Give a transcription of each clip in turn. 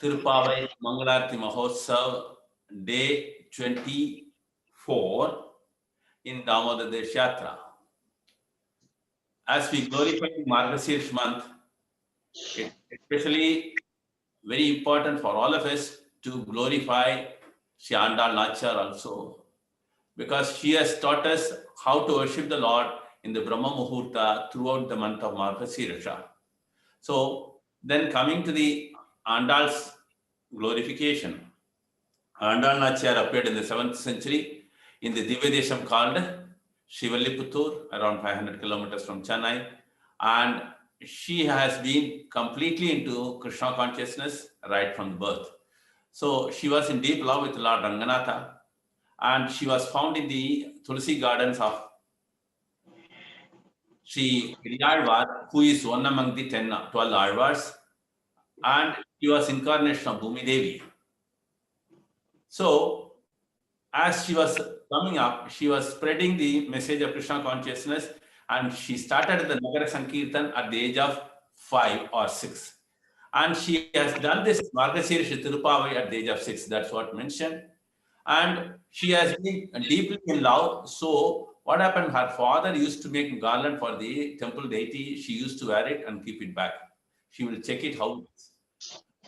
Tirupavai Mangalarti Mahotsav, day 24 in Damodar Deshatra. As we glorify Margasirish month, it's especially very important for all of us to glorify Shri Andal Nachar also, because she has taught us how to worship the Lord in the Brahma Muhurta throughout the month of Margasirish. So then coming to the Andal's glorification, Andal Nachar appeared in the 7th century in the Divyadesham called Shivalliputtur, around 500 kilometers from Chennai, and she has been completely into Krishna consciousness right from birth. So she was in deep love with Lord Ranganatha, and she was found in the Tulsi gardens of Sri Periyalvar, who is one among the 12 Alvars, and she was incarnation of Bhumi Devi. So as she was coming up, she was spreading the message of Krishna consciousness, and she started the Nagara Sankirtan at the age of 5 or 6. And she has done this Margasirish Tirupavai at the age of 6, that's what mentioned. And she has been deeply in love. So what happened, her father used to make garland for the temple deity. She used to wear it and keep it back. She will check it how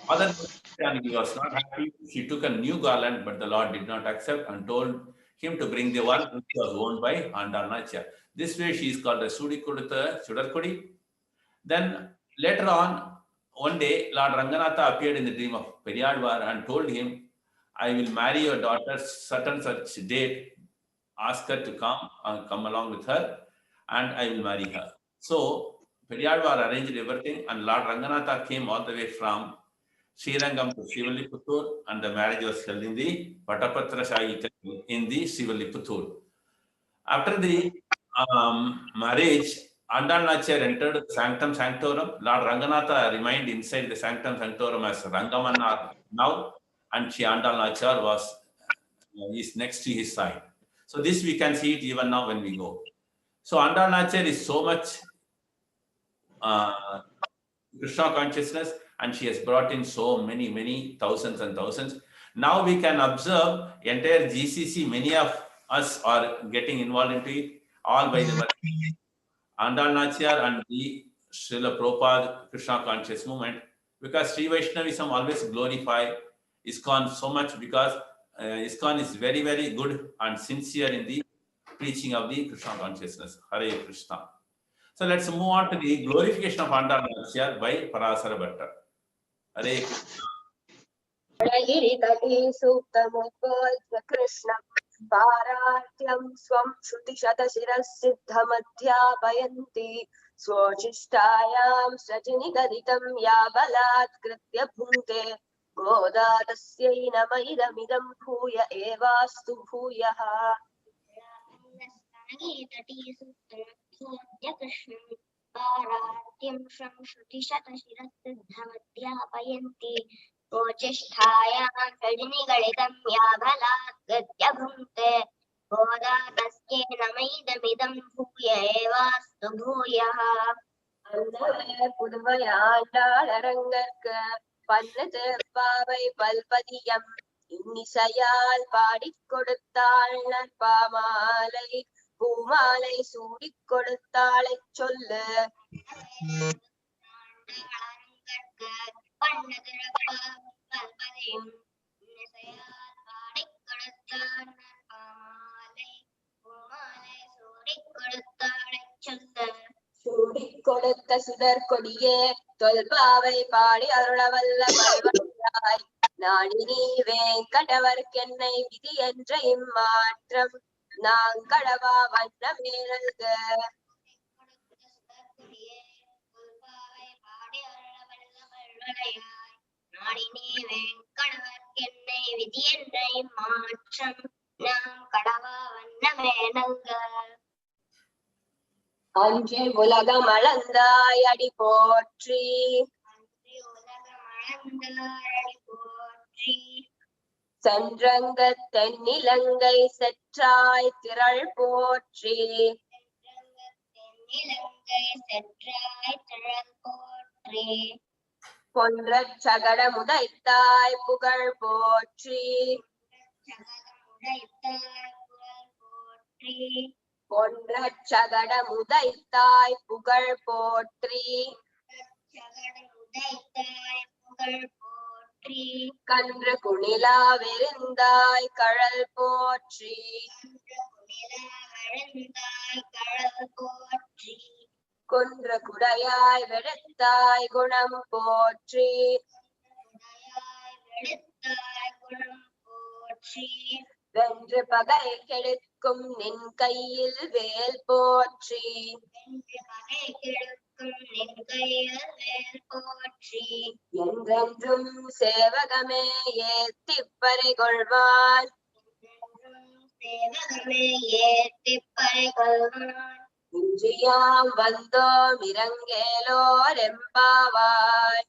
Father, and he was not happy. She took a new garland, but the Lord did not accept and told him to bring the one which was owned by Andal Nachar. This way, she is called a Sudi Kudutha Sudarkudi. Then later on, one day, Lord Ranganatha appeared in the dream of Periyalvar and told him, I will marry your daughter such date. Ask her to come along with her, and I will marry her. So Periyalvar arranged everything, and Lord Ranganatha came all the way from Srirangam to Shivalliputtur, and the marriage was held in the Patapatra Shahi temple in the Shivalliputtur. After the marriage, Andal Nachar entered the Sanctum Sanctorum. Lord Ranganatha remained inside the Sanctum Sanctorum as Rangamanna now, and Shri Andal Nachar is next to his side. So this we can see it even now when we go. So Andal Nachar is so much Krishna consciousness, and she has brought in so many thousands and thousands. Now we can observe entire GCC, many of us are getting involved into it, all by the Andal Nachar and the Srila Prabhupada Krishna conscious movement, because Sri Vaishnavism always glorify ISKCON so much, because ISKCON is very good and sincere in the preaching of the Krishna consciousness. Hare Krishna. So let's move on to the glorification of Andal Nachar by Parasara Bhatta. Hare Krishna. गिरितटे सूक्तमुद्बोध्य कृष्णं पारात्यं स्वं श्रुतिशतशिरःसिद्धमध्यापयन्ति स्वोच्छिष्टायां सजनिगदितं या बलात्कृत्य भुङ्क्ते गोदा तस्यै नम इदमिदं भूय एवास्तु भूयः गिरितटे सूक्तमुद्बोध्य कृष्णं पारात्यं स्वं श्रुतिशतशिरःसिद्धमध्यापयन्ति स्वोच्छिष्टायां सजनिगदितं या बलात्कृत्य भुङ्क्ते गोदा तस्यै नम इदमिदं भूय एवास्तु भूयः புதுமையாண்டாளரங்கற்கு பன்னது பாவை பல்பதியம் இன்னிசையால் பாடிக் கொடுத்தாள் நற்பாமாலை பூமாலை சூடிக் கொடுத்தாளைச் சொல்லு சூடிக் கொடுத்த சுடர் கொடியே தொல்பாவை பாடி அருளவல்ல பல்வழியாய் நாடினி வேங்கடவர்க்கென்னை விதி என்ற இம்மாற்றம் நாங்கடவா வண்ணமே நல்க நாடினே வேங்கடவர்க்கென்னை விதி என்ற இம்மாற்றம் நாம் கடவா வண்ணமே நல்க அன்றே உலகம் அளந்தாய் அடி போற்றி சென்றங்க தென்னிலங்கை செற்றாய் திரள் போற்றி பொன்றச் சகடமுதைத்தாய் புகழ் போற்றி பொன்றச் சகடமுதைத்தாய் புகழ் போற்றி கன்று குணிலா வெறிந்தாய் கழல் போற்றி குன்ற குடையாய் வெடுத்தாய் குணம் போற்றி வென்று பகை கெடுக்கும் நின் கையில் வேல் போற்றி என்றென்றும் சேவகமே ஏத்திப்பறை கொள்வான் இன்றியாம் வந்தோம் இரங்கேலோர் எம்பாவாய்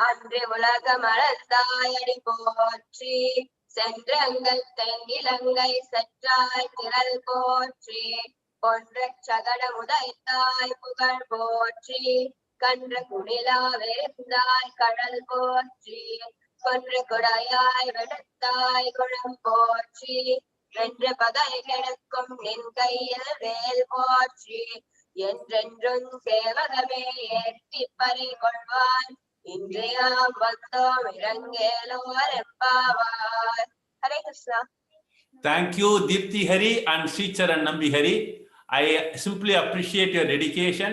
அன்று உலகம் அளந்தாய் அடி போற்றி சென்றங்கள் தென்னிலங்கை செற்றாய் திரள் போற்றி பொன்றச் சகடமுதைத்தாய் புகழ் போற்றி கன்ற குணிலா வெறிந்தாய் கடல் போற்றி கொன்று குடையாய் வெடுத்தாய் குணம் போற்றி வென்று பகை கெடுக்கும் நின் கையில் வேல் போற்றி என்றென்றும் சேவகமே ஏத்திப்பறை கொள்வான் இன்றையாம் வந்தோம் இரங்கேலோர் எம்பாவாய். Hare Krishna. Thank you, Deepthi Hari and Sri Charan Nambi Hari. I simply appreciate your dedication.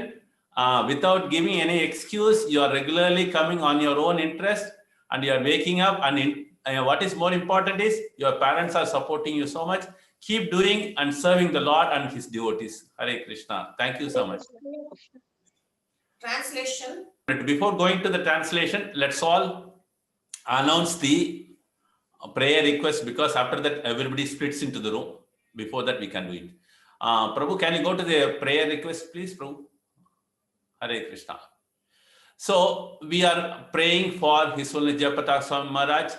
Without giving any excuse, you are regularly coming on your own interest and you are waking up. And what is more important is your parents are supporting you so much. Keep doing and serving the Lord and His devotees. Hare Krishna. Thank you so much. Translation. But before going to the translation, let's all announce the prayer request, because after that everybody splits into the room. Before that we can do it. Prabhu, can you go to the prayer request, please, Prabhu? Hare Krishna. So we are praying for His Holiness Jayapatak Swami Maharaj,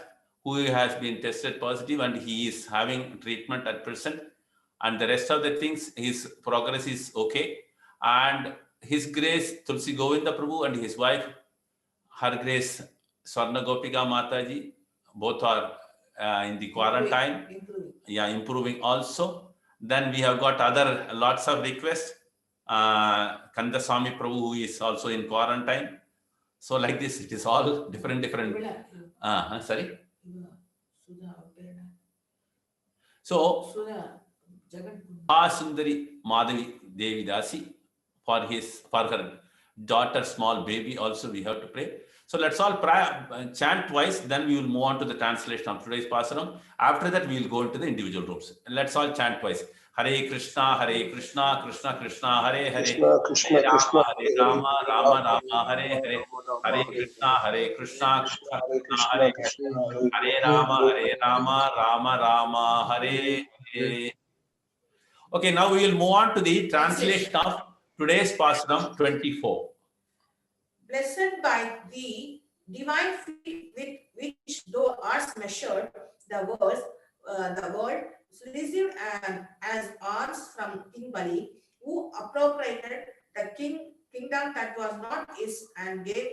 who has been tested positive and he is having treatment at present. And the rest of the things, his progress is okay. And His Grace Tulsi Govinda Prabhu and his wife, Her Grace Swarna Gopika Mataji, both are in the quarantine. Improving also. Then we have got lots of requests. Kandaswami Prabhu, who is also in quarantine. So like this, it is all different. Sorry. So Sundari Madhavi Devi Dasi, for her daughter, small baby, also we have to pray. So let's all chant twice, then we will move on to the translation of today's Pasaram. After that, we will go into the individual rooms. Let's all chant twice. Hare Krishna, Krishna Krishna, Hare Hare, Krishna, Hare Krishna, Rama, Rama Rama, Hare Hare, Hare Krishna, Krishna Hare Hare, Hare Rama, Rama Rama, Hare Hare. Okay, now we will move on to the translation of today's Pasaram 24. Blessed by thee, divine feet with which thou art measured the world received as alms from King Bali, who appropriated the kingdom that was not his and gave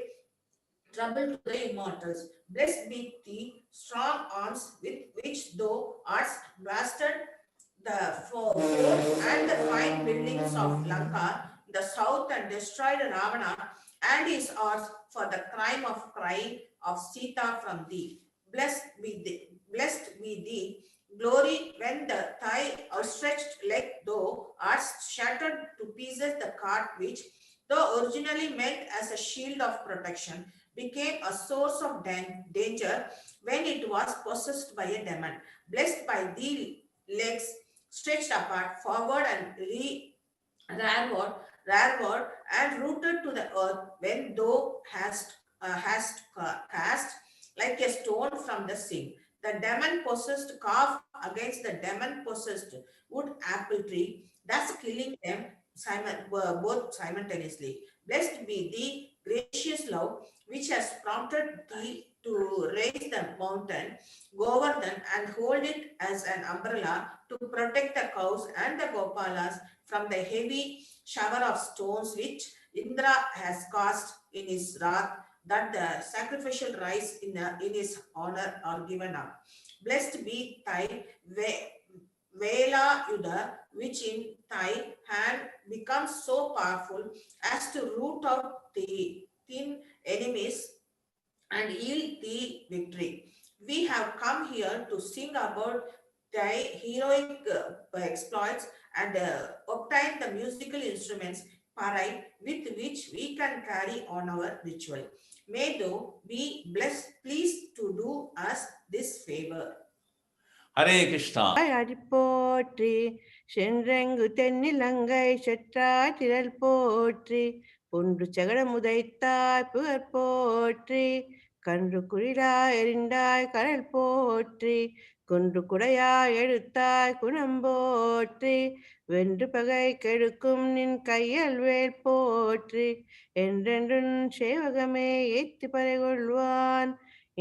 trouble to the immortals. Blessed be the strong arms with which thou art blasted the fort and the fine buildings of Lanka in the south and destroyed Ravana and his horse for the crime of crying of Sita from thee. Blessed be thee, glory when the thy outstretched leg thou art shattered to pieces the cart which, though originally meant as a shield of protection, became a source of danger when it was possessed by a demon. Blessed by thee, legs stretched apart, forward and rearward and rooted to the earth when thou hast cast like a stone from the sea. The demon-possessed calf against the demon-possessed wood apple tree, thus killing them, both simultaneously. Blessed be the gracious love which has prompted thee to raise the mountain, Govardhan, and hold it as an umbrella to protect the cows and the Gopalas from the heavy shower of stones which Indra has cast in his wrath, that the sacrificial rice in his honor are given up. Blessed be thy Vela Yuda, which in thy hand becomes so powerful as to root out the thin enemies and yield thee victory. We have come here to sing about thy heroic exploits and obtain the musical instruments parai with which we can carry on our ritual. May thou be blessed, pleased to do us this favor. Hare Krishna. அடி போற்றி சென்றெங்கு தென்னிலங்கை செற்றாற்றிரல் போற்றி பொன்று சகட முதைத்தாய் புகழ் போற்றி கன்று குளிராய் எரிந்தாய் கடல் போற்றி குன்று குடையாய் எடுத்தாய் குணம் போற்றி வென்று பகை கெடுக்கும் நின் கையல் வேல் போற்றி என்றென்றும் சேவகமே ஏத்தி பறைகொள்வான்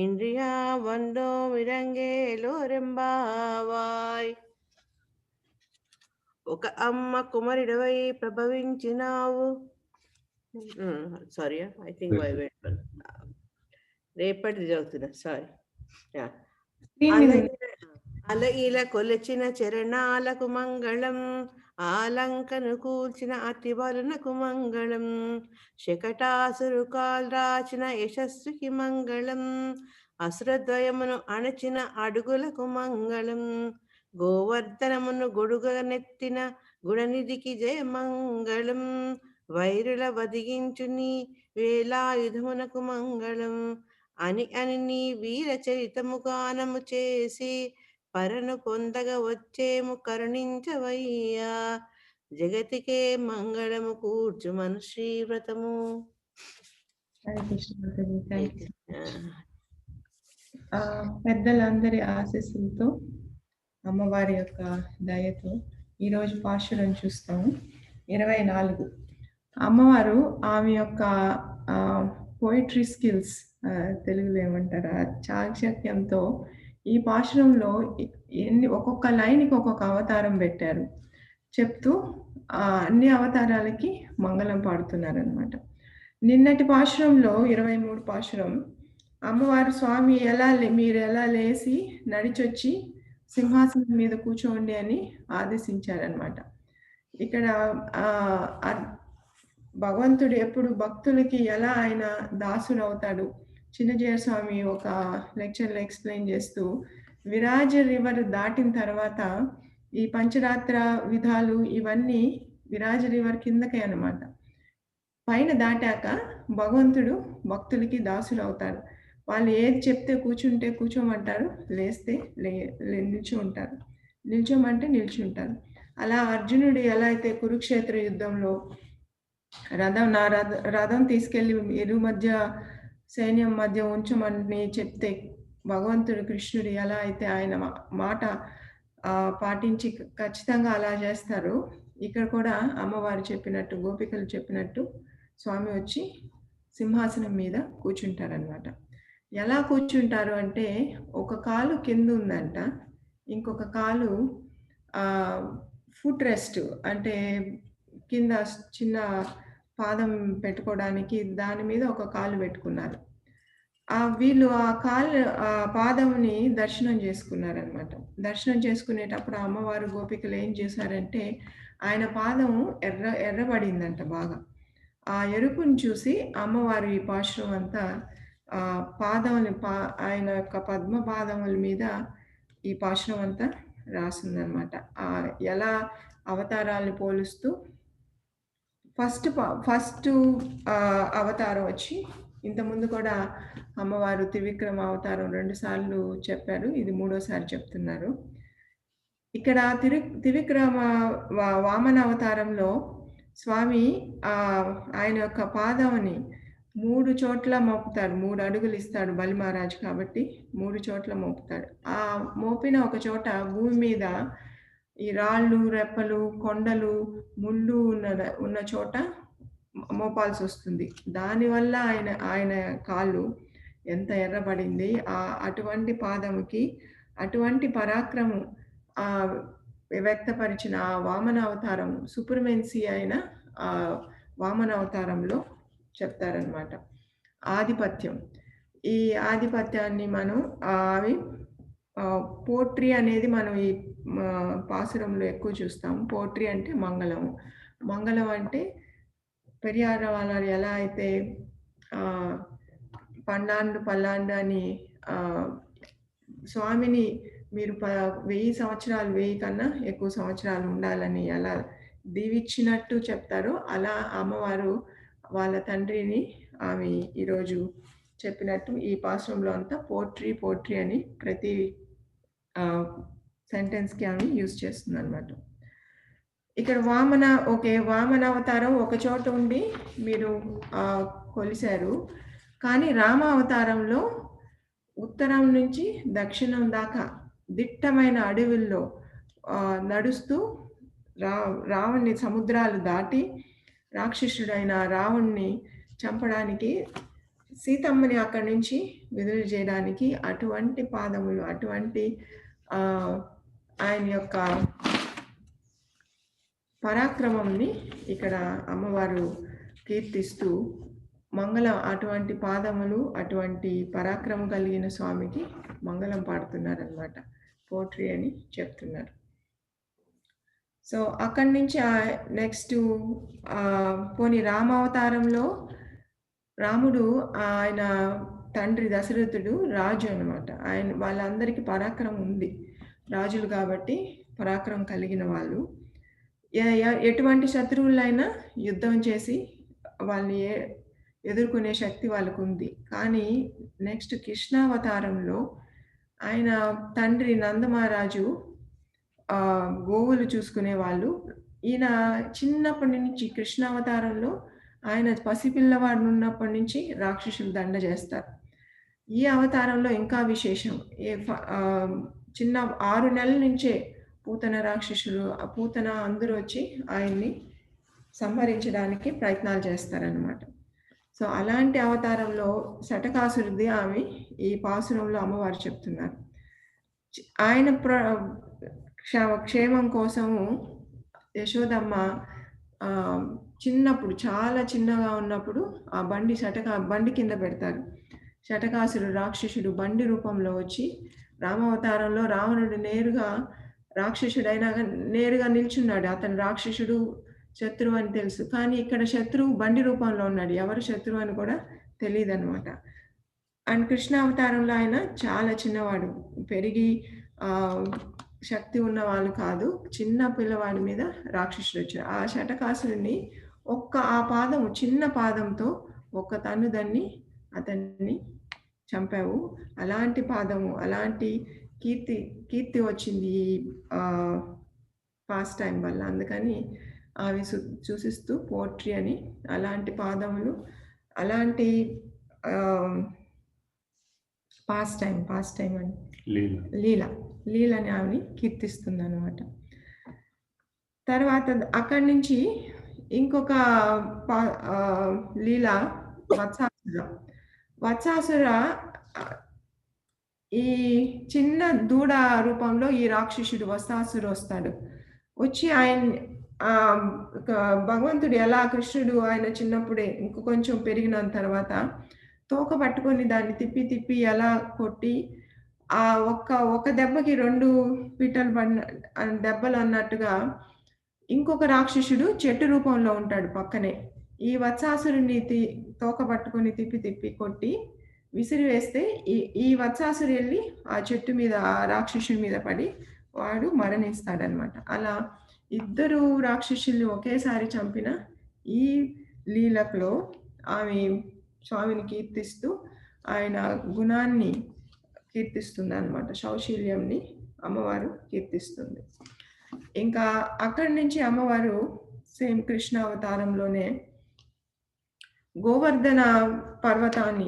ఇంద్రియా వందోం ఇరంగేలోరెంబావాయ్. ఒక అమ్మ కుమరిడవై ప్రభవించినావు. సారీ, ఐ థింక్ రేపటి చదువుతున్నా, సారీ. అలయిల కొలచిన చరణాలకు మంగళం, ఆలంకను కూల్చిన అతి బలునకు మంగళం, శకటాసురు కాల్ రాచిన యశస్సుకి మంగళం, అసురద్వయమును అణచిన అడుగులకు మంగళం, గోవర్ధనమును గొడుగనెత్తిన గుణనిధికి జయ మంగళం, వైరుల వదిగించు నీ వేలాయుధమునకు మంగళం అని నీ వీర చరితము గానము చేసి పరను పొందగ వచ్చేము కరుణించవయ్యా, జగతికే మంగళము కూర్చు మన శ్రీవ్రతము. పెద్దలందరి ఆశీస్సులతో, అమ్మవారి యొక్క దయతో ఈరోజు పాశురం చూస్తాము. 24 అమ్మవారు ఆమె యొక్క పోయిట్రీ స్కిల్స్, తెలుగులో ఏమంటారు, చాకచక్యంతో ఈ పాశురంలో ఒక్కొక్క లైన్కి ఒక్కొక్క అవతారం పెట్టారు. చెప్తూ అన్ని అవతారాలకి మంగళం పాడుతున్నారు అనమాట. నిన్నటి పాశురంలో 23 పాశురం అమ్మవారు స్వామి మీరు ఎలా లేచి నడిచొచ్చి సింహాసనం మీద కూర్చోండి అని ఆదేశించారనమాట. ఇక్కడ భగవంతుడు ఎప్పుడు భక్తులకి ఎలా ఆయన దాసుడు అవుతాడు, చిన్నజీయ స్వామి ఒక లెక్చర్లో ఎక్స్ప్లెయిన్ చేస్తూ, విరాజ రివర్ దాటిన తర్వాత ఈ పంచరాత్ర విధాలు ఇవన్నీ విరాజ రివర్ కిందకే అన్నమాట. పైన దాటాక భగవంతుడు భక్తులకి దాసుడు అవుతారు. వాళ్ళు ఏది చెప్తే కూర్చుంటే కూర్చోమంటారు, లేస్తే నిల్చోమంటారు, నిల్చోమంటే నిల్చుంటారు. అలా అర్జునుడు ఎలా అయితే కురుక్షేత్ర యుద్ధంలో రథం తీసుకెళ్లి ఇరు మధ్య సైన్యం మధ్య ఉంచమని చెప్తే భగవంతుడు కృష్ణుడు ఎలా అయితే ఆయన మాట పాటించి ఖచ్చితంగా అలా చేస్తారు, ఇక్కడ కూడా అమ్మవారు చెప్పినట్టు, గోపికలు చెప్పినట్టు స్వామి వచ్చి సింహాసనం మీద కూర్చుంటారనమాట. ఎలా కూర్చుంటారు అంటే, ఒక కాలు కింద ఉందంట, ఇంకొక కాలు ఫుట్ రెస్ట్ అంటే కింద చిన్న పాదం పెట్టుకోవడానికి దాని మీద ఒక కాలు పెట్టుకున్నారు. వీళ్ళు ఆ పాదంని దర్శనం చేసుకున్నారనమాట. దర్శనం చేసుకునేటప్పుడు అమ్మవారు గోపికలు ఏం చేశారంటే, ఆయన పాదం ఎర్రబడిందంట బాగా. ఆ ఎరుపుని చూసి అమ్మవారు ఈ పాశురం అంతా ఆయన యొక్క పద్మ పాదముల మీద ఈ పాశురం అంతా రాసిందనమాట. ఎలా అవతారాలను పోలుస్తూ ఫస్ట్ అవతారం వచ్చి, ఇంతకుముందు కూడా అమ్మవారు త్రివిక్రమ అవతారం 2 సార్లు చెప్పారు, ఇది 3వసారి చెప్తున్నారు. ఇక్కడ త్రివిక్రమ వామన అవతారంలో స్వామి ఆయన యొక్క పాదంని 3 చోట్ల మోపుతాడు. 3 అడుగులు ఇస్తాడు బలి మహారాజు కాబట్టి 3 చోట్ల మోపుతాడు. ఆ మోపిన ఒక చోట భూమి మీద ఈ రాళ్ళు, రెప్పలు, కొండలు, ముళ్ళు ఉన్న చోట మోపాల్సి వస్తుంది. దానివల్ల ఆయన కాళ్ళు ఎంత ఎర్రబడింది. అటువంటి పాదముకి అటువంటి పరాక్రమం వ్యక్తపరిచిన ఆ వామన అవతారం సుప్రమెన్సీ అయిన వామన అవతారంలో చెప్తారనమాట. ఆధిపత్యం. ఈ ఆధిపత్యాన్ని మనం అవి పోట్రీ అనేది మనం ఈ పాసురంలో ఎక్కువ చూస్తాం. పోట్రీ అంటే మంగళము. మంగళం అంటే పెరియార్ వాళ్ళు ఎలా అయితే పన్నాండు పల్లాండు అని స్వామిని మీరు 1000 సంవత్సరాలు 1000 కన్నా ఎక్కువ సంవత్సరాలు ఉండాలని ఎలా దీవిచ్చినట్టు చెప్తారో అలా అమ్మవారు వాళ్ళ తండ్రిని ఆమె ఈరోజు చెప్పినట్టు ఈ పాశ్రంలో అంతా పోట్రీ అని ప్రతి సెంటెన్స్కి ఆమె యూజ్ చేస్తుంది అనమాట. ఇక్కడ వామన అవతారం ఒక చోట ఉండి మీరు కొలిశారు. కానీ రామ అవతారంలో ఉత్తరం నుంచి దక్షిణం దాకా దిట్టమైన అడవుల్లో నడుస్తూ రావణ్ణి సముద్రాలు దాటి రాక్షసుడైన రావణ్ణి చంపడానికి సీతమ్మని అక్కడి నుంచి విడుదల చేయడానికి అటువంటి పాదములు, అటువంటి ఆయన యొక్క పరాక్రమంని ఇక్కడ అమ్మవారు కీర్తిస్తూ మంగళం, అటువంటి పాదములు, అటువంటి పరాక్రమం కలిగిన స్వామికి మంగళం పాడుతున్నారనమాట. పోట్రీ అని చెప్తున్నారు. సో అక్కడి నుంచి నెక్స్ట్ పోనీ రామావతారంలో రాముడు ఆయన తండ్రి దశరథుడు రాజు అనమాట. వాళ్ళందరికీ పరాక్రమం ఉంది, రాజులు కాబట్టి పరాక్రమం కలిగిన వాళ్ళు. ఎటువంటి శత్రువులైనా యుద్ధం చేసి వాళ్ళని ఎదుర్కొనే శక్తి వాళ్ళకు ఉంది. కానీ నెక్స్ట్ కృష్ణావతారంలో ఆయన తండ్రి నందమహారాజు గోవులు చూసుకునే వాళ్ళు. ఈయన చిన్నప్పటి నుంచి కృష్ణావతారంలో ఆయన పసిపిల్లవాడు ఉన్నప్పటి నుంచి రాక్షసులు దండ చేస్తారు. ఈ అవతారంలో ఇంకా విశేషం, చిన్న 6 నెలల నుంచే పూతన రాక్షసులు, పూతన అందరూ వచ్చి ఆయన్ని సంహరించడానికి ప్రయత్నాలు చేస్తారనమాట. సో అలాంటి అవతారంలో శటకాసురుది ఆమె ఈ పాసురంలో అమ్మవారు చెప్తున్నారు. ఆయన క్షేమం కోసము యశోదమ్మ చిన్నప్పుడు, చాలా చిన్నగా ఉన్నప్పుడు ఆ బండి కింద పెడతారు. శటకాసురుడు రాక్షసుడు బండి రూపంలో వచ్చి రామావతారంలో రావణుడు నేరుగా రాక్షసుడైనా నేరుగా నిల్చున్నాడు. అతను రాక్షసుడు, శత్రువు అని తెలుసు. కానీ ఇక్కడ శత్రువు బండి రూపంలో ఉన్నాడు. ఎవరు శత్రువు అని కూడా తెలియదు అనమాట. అండ్ కృష్ణావతారంలో ఆయన చాలా చిన్నవాడు, పెరిగి శక్తి ఉన్న వాళ్ళు కాదు, చిన్న పిల్లవాడి మీద రాక్షసుడు వచ్చారు. ఆ శటకాసురుడిని ఆ పాదము, చిన్న పాదంతో ఒక్క తన్నుదన్ని అతన్ని చంపావు. అలాంటి పాదము, అలాంటి కీర్తి వచ్చింది ఈ పాస్ట్ టైం వల్ల. అందుకని అవి సూచిస్తూ పోట్రీ అని, అలాంటి పాదములు, అలాంటి పాస్ట్ టైం అని లీలని ఆమెని కీర్తిస్తుంది అనమాట. తర్వాత అక్కడి నుంచి ఇంకొక లీల వత్సాసుర. ఈ చిన్న దూడ రూపంలో ఈ రాక్షసుడు వత్సాసురు వస్తాడు. వచ్చి భగవంతుడు ఎలా, కృష్ణుడు ఆయన చిన్నప్పుడే ఇంక కొంచెం పెరిగిన తర్వాత తోక పట్టుకొని దాన్ని తిప్పి ఎలా కొట్టి ఒక దెబ్బకి 2 పీటలు పడిన దెబ్బలు అన్నట్టుగా ఇంకొక రాక్షసుడు చెట్టు రూపంలో ఉంటాడు పక్కనే. ఈ వత్సాసురుని తోక పట్టుకొని తిప్పి కొట్టి విసిరివేస్తే ఈ వత్సాసురు వెళ్ళి ఆ చెట్టు మీద, ఆ రాక్షసుడి మీద పడి వాడు మరణిస్తాడనమాట. అలా 2 రాక్షసుల్ని ఒకేసారి చంపిన ఈ లీలకులో ఆమె స్వామిని కీర్తిస్తూ ఆయన గుణాన్ని కీర్తిస్తుంది అనమాట. శౌశల్యంని అమ్మవారు కీర్తిస్తుంది. ఇంకా అక్కడి నుంచి అమ్మవారు సేమ్ కృష్ణ అవతారంలోనే గోవర్ధన పర్వతాన్ని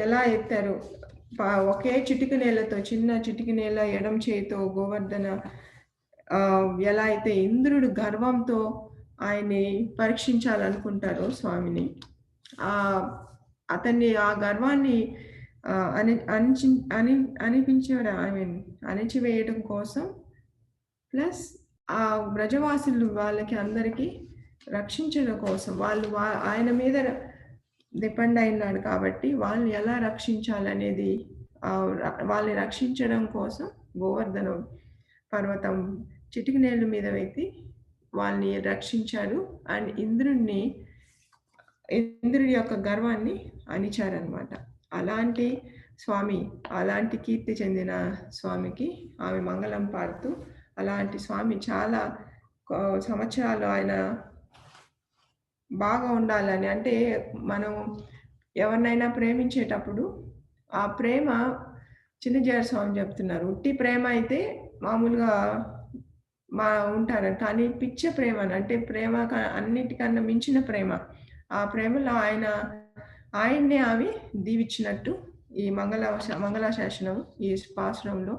ఎలా ఎత్తారు, ఒకే చిటికి నేలతో, చిన్న చిటికి నేల ఎడం చేతితో గోవర్ధన ఎలా అయితే ఇంద్రుడు గర్వంతో ఆయన్ని పరీక్షించాలనుకుంటారో స్వామిని, అతన్ని ఆ గర్వాన్ని అణిచివేయడం కోసం, ప్లస్ ఆ బ్రజవాసులు వాళ్ళకి అందరికీ రక్షించడం కోసం, ఆయన మీద డిపెండ్ అయినాడు కాబట్టి వాళ్ళని ఎలా రక్షించాలనేది, వాళ్ళని రక్షించడం కోసం గోవర్ధన పర్వతం చిటికినేళ్ళ మీద వ్యక్తి వాళ్ళని రక్షించాడు. అండ్ ఇంద్రుడి యొక్క గర్వాన్ని అణిచారనమాట. అలాంటి స్వామి, అలాంటి కీర్తి చెందిన స్వామికి ఆమె మంగళం పాడుతూ, అలాంటి స్వామి చాలా సంవత్సరాలు ఆయన బాగా ఉండాలని, అంటే మనం ఎవరినైనా ప్రేమించేటప్పుడు ఆ ప్రేమ, చిన్నజీయర్ స్వామి చెప్తున్నారు, ఉట్టి ప్రేమ అయితే మామూలుగా ఉంటారు, కానీ పిచ్చ ప్రేమ అంటే ప్రేమ అన్నిటికన్నా మించిన ప్రేమ, ఆ ప్రేమలో ఆయన్నే ఆమె దీవించినట్టు ఈ మంగళాశాసనం, ఈ పాసురంలో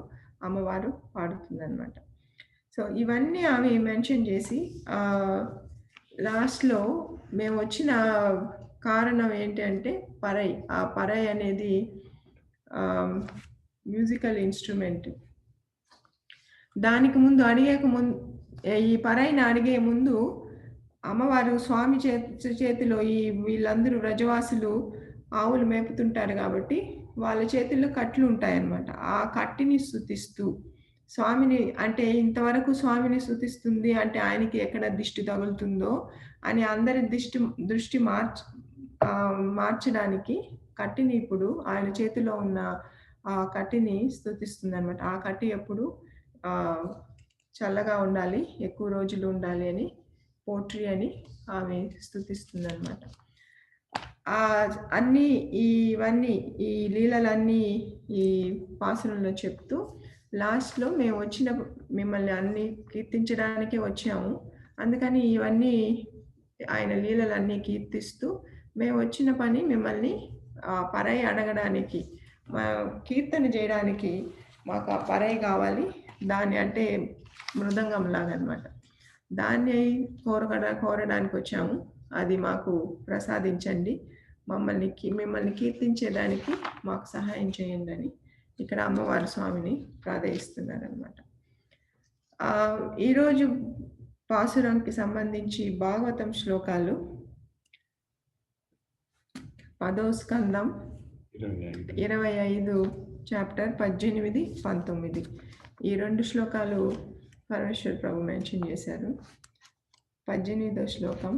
అమ్మవారు పాడుతుందన్నమాట. సో ఇవన్నీ ఆమె మెన్షన్ చేసి లాస్ట్లో మేము వచ్చిన కారణం ఏంటంటే పరై. ఆ పరై అనేది మ్యూజికల్ ఇన్స్ట్రుమెంట్. దానికి ముందు ఈ పరైని అడిగే ముందు అమ్మవారు స్వామి చేతిలో వీళ్ళందరూ వ్రజవాసులు ఆవులు మేపుతుంటారు కాబట్టి వాళ్ళ చేతుల్లో కట్లు ఉంటాయన్నమాట. ఆ కట్టిని స్తుతిస్తూ స్వామిని, అంటే ఇంతవరకు స్వామిని స్తుతిస్తుంది అంటే ఆయనకి ఎక్కడ దిష్టి తగులుతుందో అని అందరి దృష్టి మార్చడానికి కట్టిని, ఇప్పుడు ఆయన చేతిలో ఉన్న ఆ కట్టిని స్తుతిస్తుంది అనమాట. ఆ కట్టి ఎప్పుడు చల్లగా ఉండాలి, ఎక్కువ రోజులు ఉండాలి అని, పోట్రీ అని ఆమె స్తుతిస్తుంది అనమాట. ఇవన్నీ ఈ లీలలన్నీ ఈ పాసురంలో చెప్తూ లాస్ట్లో మేము మిమ్మల్ని అన్ని కీర్తించడానికే వచ్చాము, అందుకని ఇవన్నీ ఆయన లీలలన్నీ కీర్తిస్తూ మేము వచ్చిన పని మిమ్మల్ని పరై అడగడానికి, కీర్తన చేయడానికి మాకు ఆ పరై కావాలి, దాన్ని అంటే మృదంగం లాగా అనమాట, దాన్ని కోరడానికి వచ్చాము, అది మాకు ప్రసాదించండి, మిమ్మల్ని కీర్తించేదానికి మాకు సహాయం చేయండి అని ఇక్కడ అమ్మవారి స్వామిని ప్రార్థిస్తున్నారనమాట. ఈరోజు పాసురంకి సంబంధించి భాగవతం శ్లోకాలు 10వ స్కందం 25 చాప్టర్ 18, 19 ఈ 2 శ్లోకాలు పరమేశ్వర ప్రభు మెన్షన్ చేశారు. 18వ శ్లోకం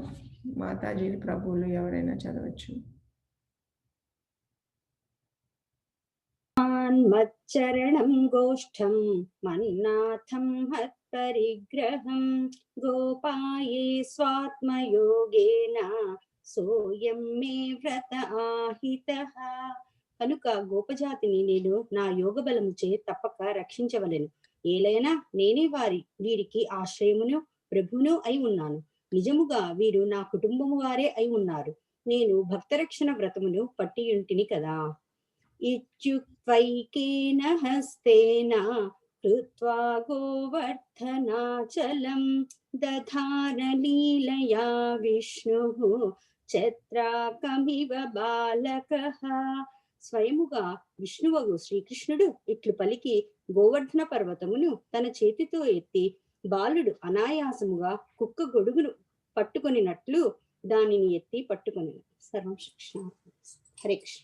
మాతాజీలు ప్రభువులు ఎవరైనా చదవచ్చు. మచ్చరణం గోష్ఠం మన్నాథం మత్పరిగ్రహం గోపాయే స్వాత్మయోగేన సోయం మే వ్రత ఆహితః. కనుక గోపజాతిని నేను నా యోగ బలముచే తప్పక రక్షించవలెను. ఏలైనా నేనే వీరికి ఆశ్రయమును ప్రభువును అయి ఉన్నాను. నిజముగా వీరు నా కుటుంబము వారే అయి ఉన్నారు. నేను భక్తరక్షణ వ్రతమును పట్టియుంటిని కదా. ఇత్యుక్తైకేన హస్తేన కృత్వా గోవర్ధనాచలం దధార లీలయా విష్ణుః ఛత్రాకమివ బాలకః. స్వయముగా విష్ణువగు శ్రీకృష్ణుడు ఇట్లు పలికి గోవర్ధన పర్వతమును తన చేతితో ఎత్తి బాలుడు అనాయాసముగా కుక్క గొడుగును పట్టుకొనినట్లు దానిని ఎత్తి పట్టుకొని. సర్వం Shri Hare Krishna.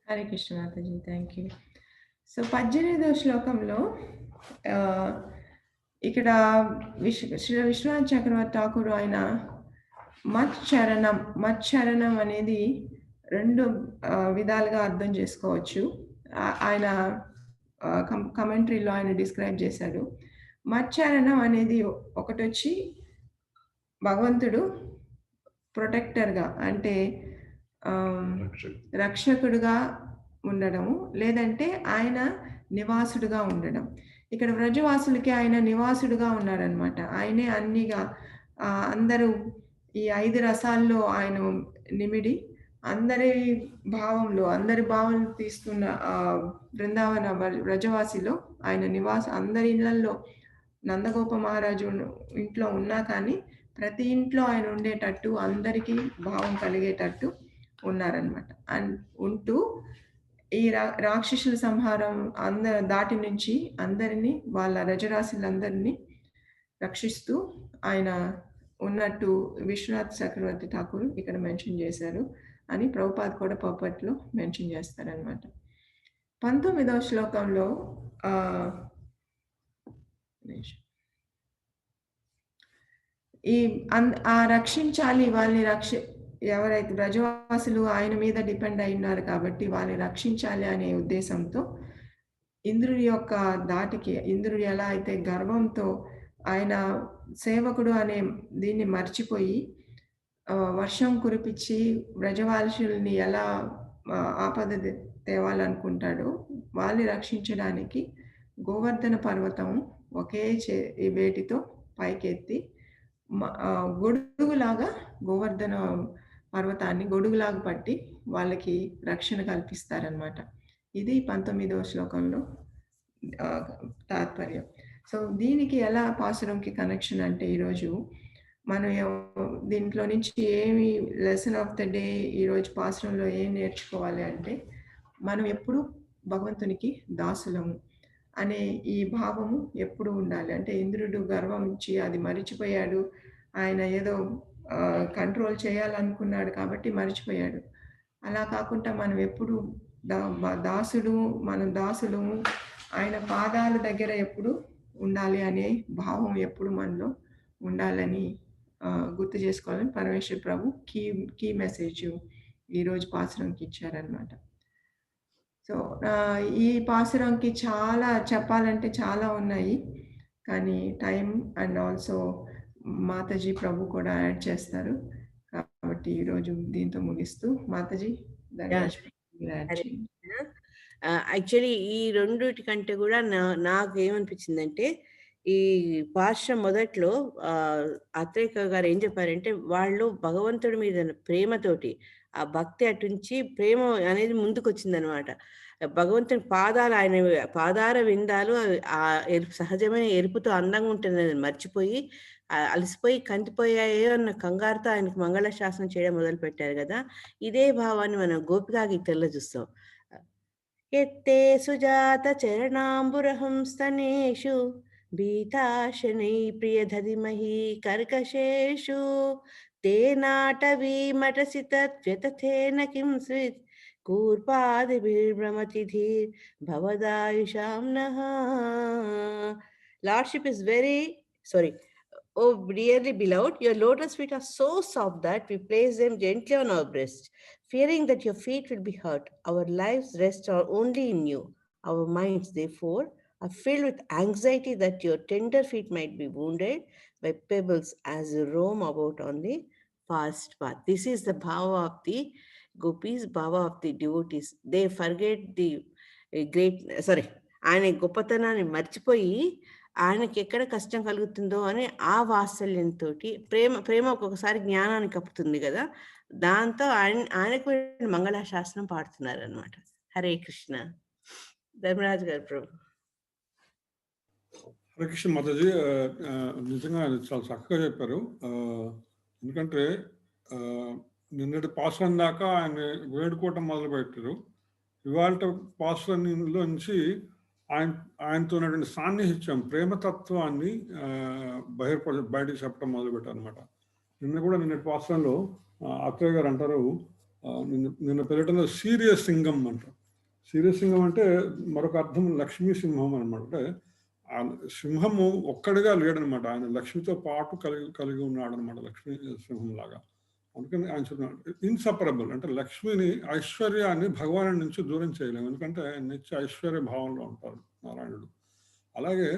Hare Krishna Mataji, thank you. So 18వ శ్లోకంలో ఇక్కడ శ్రీ విశ్వనాథ్ చక్రవర్తి ఠాకూర్ ఆయన మచ్చరణం అనేది 2 విధాలుగా అర్థం చేసుకోవచ్చు. ఆయన కమెంటరీలో ఆయన డిస్క్రైబ్ చేశాడు. మచ్చరణం అనేది ఒకటి వచ్చి భగవంతుడు ప్రొటెక్టర్గా, అంటే రక్షకుడుగా ఉండడము, లేదంటే ఆయన నివాసుడుగా ఉండడం. ఇక్కడ వ్రజవాసులకి ఆయన నివాసుడుగా ఉన్నారనమాట. ఆయనే అన్నిగా అందరూ ఈ 5 రసాల్లో ఆయన నిమిడి అందరి భావం తీస్తున్న బృందావన వ్రజవాసిలో ఆయన అందరి ఇళ్లలో నందగోప మహారాజు ఇంట్లో ఉన్నా కానీ ప్రతి ఇంట్లో ఆయన ఉండేటట్టు, అందరికీ భావం కలిగేటట్టు ఉన్నారనమాట. అండ్ ఉంటూ ఈ రాక్షసుల సంహారం దాటి నుంచి అందరినీ, వాళ్ళ రజరాశులందరినీ రక్షిస్తూ ఆయన ఉన్నట్టు విశ్వనాథ్ చక్రవర్తి ఠాకూర్ ఇక్కడ మెన్షన్ చేశారు అని ప్రభుపాద్ కూడా పర్పట్లో మెన్షన్ చేస్తారనమాట. 19వ శ్లోకంలో రక్షించాలి వాళ్ళని, ఎవరైతే బ్రజవాసులు ఆయన మీద డిపెండ్ అయి ఉన్నారు కాబట్టి వాళ్ళని రక్షించాలి అనే ఉద్దేశంతో ఇంద్రుడి యొక్క దాటికి, ఇంద్రుడు ఎలా అయితే గర్వంతో ఆయన సేవకుడు అనే దీన్ని మర్చిపోయి వర్షం కురిపించి బ్రజవాసుల్ని ఎలా ఆపద తేవాలనుకుంటాడో వాళ్ళని రక్షించడానికి గోవర్ధన పర్వతం ఒకే వేటితో పైకెత్తి గొడుగులాగా, గోవర్ధన పర్వతాన్ని గొడుగులాగా పట్టి వాళ్ళకి రక్షణ కల్పిస్తారనమాట. ఇది 19వ శ్లోకంలో తాత్పర్యం. సో దీనికి ఎలా పాసురంకి కనెక్షన్ అంటే, ఈరోజు మనం దీంట్లో నుంచి ఏమి లెసన్ ఆఫ్ ద డే ఈరోజు పాసురంలో ఏం నేర్చుకోవాలి అంటే, మనం ఎప్పుడు భగవంతునికి దాసులము అనే ఈ భావము ఎప్పుడు ఉండాలి. అంటే ఇంద్రుడు గర్వం ఇచ్చి అది మరిచిపోయాడు, ఆయన ఏదో కంట్రోల్ చేయాలనుకున్నాడు కాబట్టి మరిచిపోయాడు. అలా కాకుండా మనం ఎప్పుడు దాసుడు, మనం దాసులు, ఆయన పాదాల దగ్గర ఎప్పుడు ఉండాలి అనే భావం ఎప్పుడు మనలో ఉండాలని గుర్తు చేసుకోవాలని పరమేశ్వర ప్రభు కీ మెసేజ్ ఈరోజు పాసురంకి ఇచ్చారనమాట. సో ఈ పాసురంకి చాలా చెప్పాలంటే చాలా ఉన్నాయి, కానీ టైం అండ్ ఆల్సో మాతాజీ ప్రభు కూడా యాడ్ చేస్తారు కాబట్టి ఈరోజు దీంతో ముగిస్తూ మాతాజీ యాక్చువల్లీ ఈ రెండుటి కంటే కూడా నాకు ఏమనిపించిందంటే, ఈ పాశ్రం మొదట్లో అత్రేయ గారు ఏం చెప్పారంటే, వాళ్ళు భగవంతుడి మీద ప్రేమతోటి ఆ భక్తి అటుంచి ప్రేమ అనేది ముందుకు వచ్చిందనమాట. భగవంతుని పాదాలు, ఆయన పాదార విందాలు ఆ సహజమైన ఎరుపుతో అందంగా ఉంటుందని మర్చిపోయి అలసిపోయి కందిపోయాయో అన్న కంగారుతో ఆయనకు మంగళ శాసనం చేయడం మొదలు పెట్టారు కదా. ఇదే భావాన్ని మనం గోపికా గీతల్లో చూస్తాం. ఎత్తే సుజాత చరణాంబురహం స్తనేషు భీతాశనై ప్రియధదిమహి కర్కశేషు తేనాటవీ మటసి తద్వ్యతథేన కిం స్విత్ కూర్పాదిభిర్భ్రమతిధీర్ భవదాయుషాం నః. Lordship is Oh, dearly beloved, your lotus feet are so soft that we place them gently on our breast, fearing that your feet will be hurt. Our lives rest only in you. Our minds, therefore, are filled with anxiety that your tender feet might be wounded by pebbles as you roam about on the fast path. This is the bhava of the gopis, bhava of the devotees. They forget the ఆయన గొప్పతనాన్ని మర్చిపోయి ఆయనకి ఎక్కడ కష్టం కలుగుతుందో అని ఆ వాత్సల్యంతో ప్రేమ ఒక్కొక్కసారి జ్ఞానాన్ని కప్పుతుంది కదా, దాంతో ఆయనకు మంగళాశాసనం పాడుతున్నారు అనమాట. హరే కృష్ణ. ధర్మరాజు గారు ప్రభు. హరే కృష్ణ మాతాజీ, నిజంగా చాలా చక్కగా చెప్పారు. ఎందుకంటే నిన్నటి పాసురం దాకా ఆయన వేడుకోవటం మొదలుపెట్టారు. ఇవాళ పాసురంలో నుంచి ఆయనతో ఉన్నటువంటి సాన్నిహిత్యం, ప్రేమతత్వాన్ని బయటకు చెప్పడం మొదలుపెట్టారు అనమాట. నిన్నటి పాసురంలో అత్తయ్య గారు అంటారు, నిన్న పిలవటంలో సీరియస్ సింగం అంటారు. సీరియస్ సింగం అంటే మరొక అర్థం లక్ష్మీ సింహం అనమాట. అంటే సింహము ఒక్కడిగా లేడనమాట, ఆయన లక్ష్మితో పాటు కలిగి ఉన్నాడు అనమాట, లక్ష్మీ సింహం లాగా. అందుకని ఆయన చెప్తున్నాడు ఇన్సపరబుల్, అంటే లక్ష్మిని, ఐశ్వర్యాన్ని భగవాను నుంచి దూరం చేయలేము, ఎందుకంటే నిత్య ఐశ్వర్య భావంలో ఉంటారు నారాయణుడు. అలాగే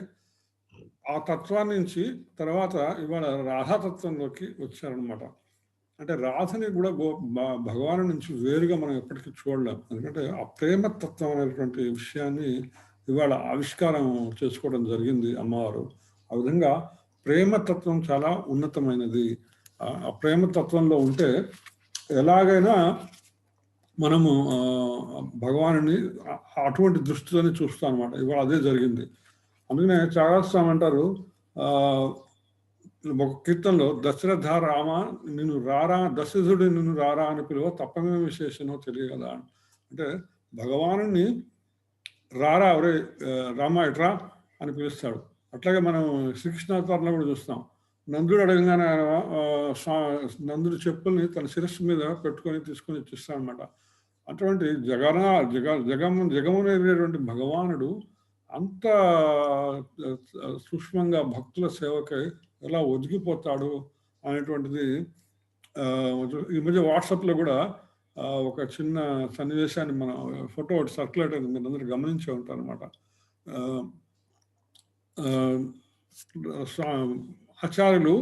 ఆ తత్వాన్ని నుంచి తర్వాత ఇవాళ రాధాతత్వంలోకి వచ్చారనమాట. అంటే రాధని కూడా భగవాను నుంచి వేరుగా మనం ఎప్పటికీ చూడలేం, ఎందుకంటే ఆ ప్రేమతత్వం అనేటువంటి విషయాన్ని ఇవాళ ఆవిష్కారం చేసుకోవడం జరిగింది అమ్మవారు. ఆ విధంగా ప్రేమతత్వం చాలా ఉన్నతమైనది. ఆ ప్రేమతత్వంలో ఉంటే ఎలాగైనా మనము భగవానుని అటువంటి దృష్టితోనే చూస్తాం అనమాట. ఇవాళ అదే జరిగింది. అందుకనే చాగస్వామి అంటారు, ఒక కీర్తనలో దశరథ రామ నిన్ను రారా దశరథుడు నిన్ను రారా అని పిలువ తప్పమే విశేషనో తెలియగలదా అంటే భగవాను రారా ఒరే రామ ఇట్రా అని పిలుస్తాడు. అట్లాగే మనం శ్రీకృష్ణావతారంలో కూడా చూస్తాం. నందుడు అడగగానే నందుడి చెప్పుల్ని తన శిరస్సు మీద పెట్టుకొని తీసుకొని ఇచ్చిస్తాడు అనమాట. అటువంటి జగమునేటువంటి భగవానుడు అంత సూక్ష్మంగా భక్తుల సేవకై ఎలా ఒదిగిపోతాడు అనేటువంటిది ఈ మధ్య వాట్సాప్లో కూడా ఒక చిన్న సన్నివేశాన్ని మన ఫోటో ఒకటి సర్క్యులేట్ అయింది, మీరు అందరూ గమనించే ఉంటారు అనమాట. ఆచార్యులు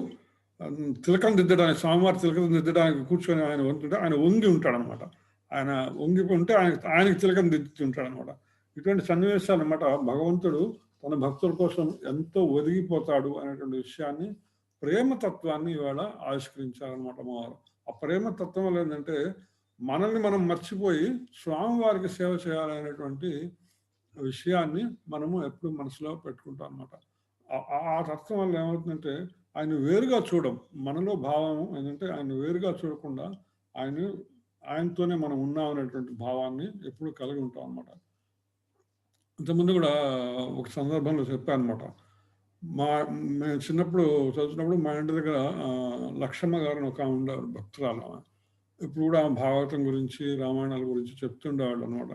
తిలకం దిద్దడానికి స్వామివారి తిలకం దిద్దడానికి కూర్చొని ఆయన వంటుంటే ఆయన వంగి ఉంటాడనమాట. ఆయన వంగి ఉంటే ఆయనకి తిలకం దిద్దుతుంటాడు అనమాట. ఇటువంటి సన్నివేశాలు అనమాట. భగవంతుడు తన భక్తుల కోసం ఎంతో ఒదిగిపోతాడు అనేటువంటి విషయాన్ని, ప్రేమతత్వాన్ని ఇవాళ ఆవిష్కరించారనమాట అమ్మవారు. ఆ ప్రేమతత్వం వల్ల ఏంటంటే మనల్ని మనం మర్చిపోయి స్వామివారికి సేవ చేయాలనేటువంటి విషయాన్ని మనము ఎప్పుడు మనసులో పెట్టుకుంటాం అనమాట. ఆ తత్వం వల్ల ఏమవుతుందంటే ఆయన వేరుగా చూడం. మనలో భావం ఏంటంటే ఆయన వేరుగా చూడకుండా ఆయనతోనే మనం ఉన్నాం అనేటువంటి భావాన్ని ఎప్పుడు కలిగి ఉంటాం అనమాట. ఇంతకుముందు కూడా ఒక సందర్భంలో చెప్పాను అనమాట. మేము చిన్నప్పుడు చదువుతున్నప్పుడు మా ఇంటి దగ్గర లక్ష్మమ్మ గారు ఒక ఉండేవారు భక్తురాలు. ఇప్పుడు కూడా భాగవతం గురించి రామాయణాల గురించి చెప్తుండేవాళ్ళు అనమాట.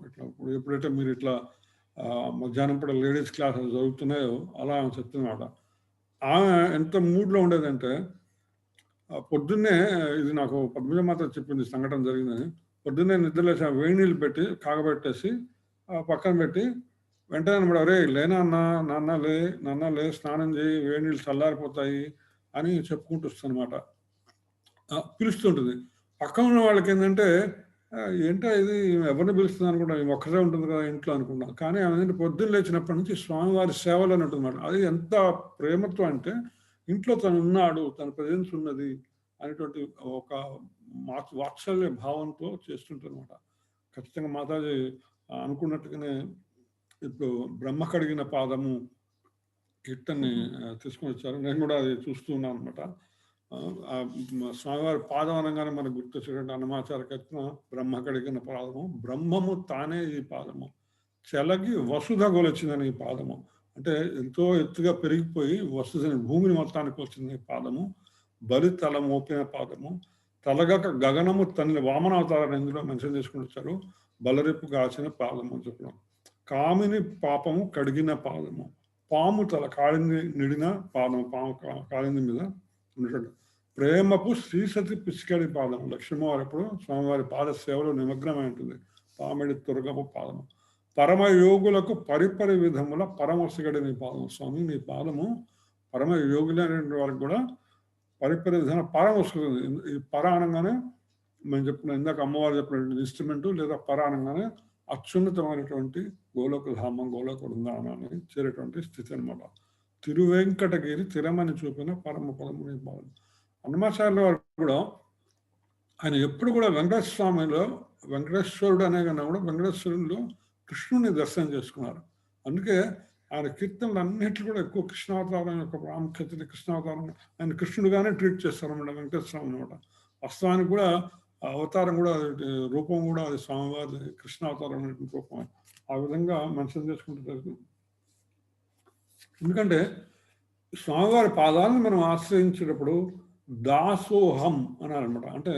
ఇట్లా ఎప్పుడైతే మీరు ఇట్లా మధ్యాహ్నం పూట లేడీస్ క్లాసెస్ జరుగుతున్నాయో అలా చెప్తున్నమాట. ఆమె ఎంత మూడ్లో ఉండేదంటే పొద్దున్నే, ఇది నాకు పద్మజమాత చెప్పింది సంఘటన జరిగిందని, పొద్దున్నే నిద్రలేసి వేడి నీళ్ళు పెట్టి కాగబెట్టేసి పక్కన పెట్టి వెంటనే అనమాట, అరే లేనా అన్న, నాన్న లే స్నానం చేయి, వేడి నీళ్ళు చల్లారిపోతాయి అని చెప్పుకుంటూ వస్తుందన్నమాట. పిలుస్తుంటుంది. పక్కన ఉన్న వాళ్ళకి ఏంటంటే ఏంటో ఇది ఎవరిని పిలుస్తుంది అనుకుంటా, ఒక్కరే ఉంటుంది కదా ఇంట్లో అనుకుంటాం. కానీ ఆమె పొద్దున్న లేచినప్పటి నుంచి స్వామివారి సేవలోనే ఉంటుందన్నమాట. అది ఎంత ప్రేమతో అంటే ఇంట్లో తను ఉన్నాడు, తన ప్రజెన్స్ ఉన్నది అనేటువంటి ఒక వాత్సల్య భావంతో చేస్తుంటారనమాట. ఖచ్చితంగా మాతాజీ అనుకున్నట్టుగానే ఇప్పుడు బ్రహ్మ కడిగిన పాదము కీర్తన్ని తీసుకొని వచ్చారు. నేను కూడా అది చూస్తూ ఉన్నాను అనమాట. స్వామివారి పాదం అనగానే మనకు గుర్తొచ్చేటువంటి అన్నమాచార కీర్తన బ్రహ్మ కడిగిన పాదము, బ్రహ్మము తానే ఈ పాదము, చెలగి వసుధ గొలొచ్చిందని ఈ పాదము. అంటే ఎంతో ఎత్తుగా పెరిగిపోయి వసుధని భూమిని మొత్తానికి వచ్చింది ఈ పాదము, బలి తల మోపిన పాదము, తలగక గగనము తల్లి వామనావతారాన్ని ఇందులో మెన్షన్ చేసుకుని వచ్చారు, బలరిపు కాచిన పాదము అని చెప్పడం, కామిని పాపము కడిగిన పాదము, పాము తల కాళింది నిడిన పాదము, పాము కాళింది మీద ఉన్నటువంటి ప్రేమపు శ్రీసతి పిసికడి పాదము. లక్ష్మీవారు ఎప్పుడు స్వామివారి పాద సేవలో నిమగ్నమై ఉంటుంది. పామిడి తురగపు పాదము, పరమయోగులకు పరిపరి విధముల పరమసిగడి నీ పాదము. స్వామి నీ పాదము పరమ యోగులైనటువంటి వారికి కూడా పరిపరి విధంగా పరం వస్తుంది. ఈ పర అనగానే మేము చెప్పిన ఇందాక అమ్మవారు చెప్పినటువంటి ఇన్స్ట్రుమెంటు లేదా పర అనగానే అత్యున్నతమైనటువంటి గోలోక ధామం, గోలోక బృందావనాన్ని చేరేటువంటి స్థితి అనమాట. తిరువెంకటగిరి తిరమని చూపిన పరమ పదము నీ పాదం. అన్నమాచార్యుల వారు కూడా ఆయన ఎప్పుడు కూడా వెంకటేశ్వరుడు అనే కన్నా కూడా వెంకటేశ్వరుల్లో కృష్ణుని దర్శనం చేసుకున్నారు. అందుకే ఆయన కీర్తనలు అన్నింటిలో కూడా ఎక్కువ కృష్ణావతారం యొక్క ప్రాముఖ్యతని, కృష్ణావతారం ఆయన కృష్ణుడుగానే ట్రీట్ చేస్తారన్నమాట వెంకటేశ్వర అనమాట. వాస్తవానికి కూడా అవతారం కూడా రూపం కూడా అది స్వామివారి కృష్ణావతారం అనేటువంటి రూపం. ఆ విధంగా మెన్షన్ చేసుకుంటూ, ఎందుకంటే స్వామివారి పాదాలను మనం ఆశ్రయించేటప్పుడు దాసోహం అనాలన్నమాట. అంటే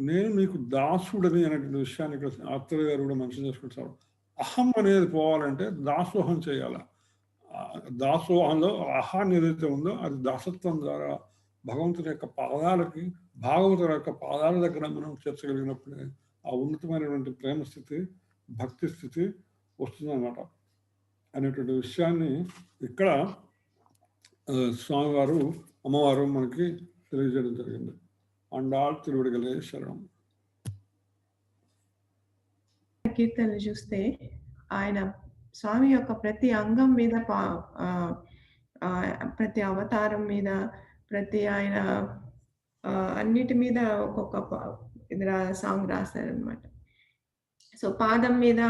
నేను నీకు దాసుడని అనేటువంటి విషయాన్ని ఇక్కడ ఆత్రేయ గారు కూడా మెన్షన్ చేసుకుంటారు. అహం అనేది పోవాలంటే దాసోహం చేయాలి. దాసోహంలో అహాన్ని ఏదైతే ఉందో అది దాసత్వం ద్వారా భగవంతుని యొక్క పాదాలకి, భాగవతుల యొక్క పాదాల దగ్గర మనం చేర్చగలిగినప్పుడే ఆ ఉన్నతమైనటువంటి ప్రేమ స్థితి, భక్తి స్థితి వస్తుందన్నమాట అనేటువంటి విషయాన్ని ఇక్కడ స్వామివారు, అమ్మవారు మనకి తెలియజేయడం జరిగింది. అండాల్ తిరువడిగలే శరణం. కీర్తనలు చూస్తే ఆయన స్వామి యొక్క ప్రతి అంగం మీద, ప్రతి అవతారం మీద, ప్రతి ఆయన అన్నిటి మీద ఒక్కొక్క సాంగ్ రాశారనమాట. సో పాదం మీద,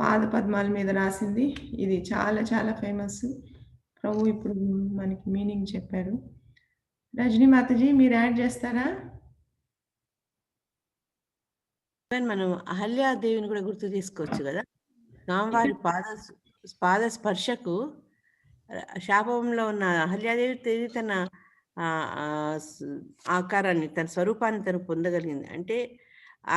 పాద పద్మాల మీద రాసింది ఇది చాలా చాలా ఫేమస్. ప్రభు ఇప్పుడు మనకి మీనింగ్ చెప్పారు. రజనీ మాతాజీ మీరు యాడ్ చేస్తారా? మనం అహల్యాదేవిని కూడా గుర్తు చేసుకోవచ్చు కదా. స్వామివారి పాద స్పర్శకు శాపంలో ఉన్న అహల్యాదేవి తిరిగి తన ఆకారాన్ని, తన స్వరూపాన్ని తను పొందగలిగింది. అంటే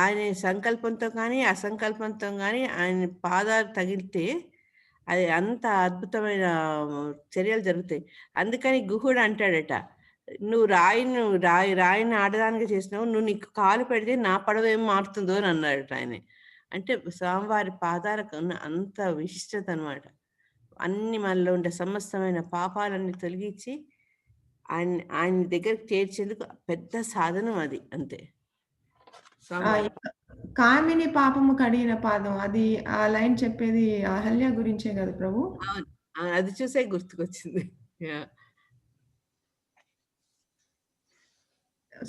ఆయన సంకల్పంతో కానీ అసంకల్పంతో కానీ ఆయన పాదాలు తగిలితే అది అంత అద్భుతమైన చర్యలు జరుగుతాయి. అందుకని గుహుడు అంటాడట, నువ్వు రాయిని ఆడదానికి చేసినావు, నువ్వు నీకు కాలు పెడితే నా పడవ ఏం మారుతుందో అని అన్నాడట ఆయన. అంటే స్వామివారి పాదాలకు ఉన్న అంత విశిష్టత అనమాట. అన్ని మనలో ఉండే సమస్తమైన పాపాలన్నీ తొలగించి ఆయన దగ్గరికి చేర్చేందుకు పెద్ద సాధనం అది. అంతే. కామిని పాపము కడిగిన పాదం, అది ఆ లైన్ చెప్పేది అహల్య గురించే కదా ప్రభు? అది చూసే గుర్తుకొచ్చింది.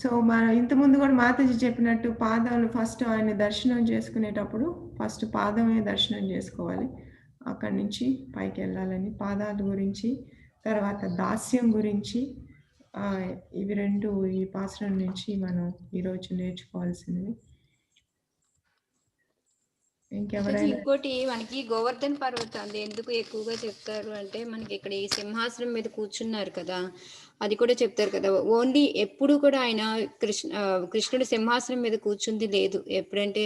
సో మనం ఇంతకుముందు కూడా మాతాజీ చెప్పినట్టు పాదాలు ఫస్ట్ ఆయన దర్శనం చేసుకునేటప్పుడు ఫస్ట్ పాదమే దర్శనం చేసుకోవాలి, అక్కడి నుంచి పైకి వెళ్ళాలని. పాదాల గురించి, తర్వాత దాస్యం గురించి, ఇవి రెండు ఈ పాశ్రం నుంచి మనం ఈరోజు నేర్చుకోవాల్సినవి. ఇంకోటి మనకి గోవర్ధన్ పర్వతం ఎందుకు ఎక్కువగా చెప్తారు అంటే, మనకి ఇక్కడ ఈ సింహాసనం మీద కూర్చున్నారు కదా, అది కూడా చెప్తారు కదా. ఓన్లీ ఎప్పుడు కూడా ఆయన కృష్ణుడు సింహాసనం మీద కూర్చుంది లేదు. ఎప్పుడంటే